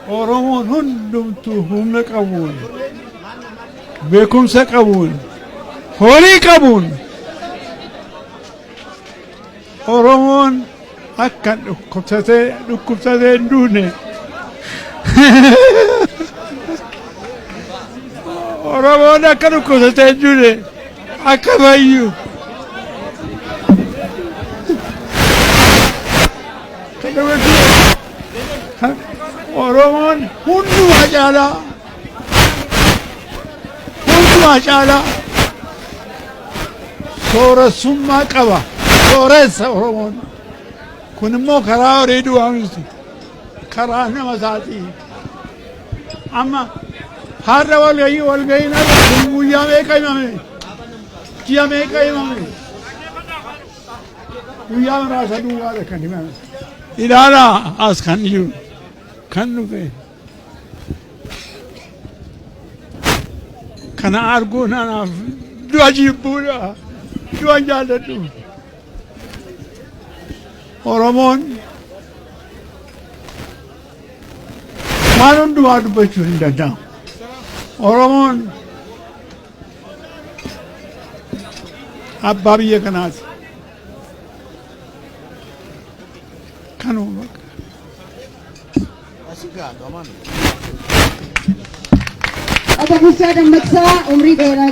Oromoon hundumtuu humna qabuun beekumsa qabuun horii qabuun Oromoon akka dhukkubsatee hin duune Oromoon akka dhukkubsatee hin duune akka fayyu Oromoon hundumaa caalaa sooressummaa qaba. Sooressa Oromoon kun immoo karaa horii du'aa miti karaa nama isaatii. Amma har'a walga'iin guyyaa meeqa himame? Ji'a meeqa himame? Guyyaa muraasa duwwaadha kan himame. Ilaalaa as kan jiru kan dhufe kana arguun anaaf du'a jibbuudha du'a jaalladhu. Oromoon waan hundumaa dubbachuu hin danda'amu. Oromoon abbaa biyya kanaati. Kanuma Obbo Bulchaa Dammaqsaa umrii dheeraa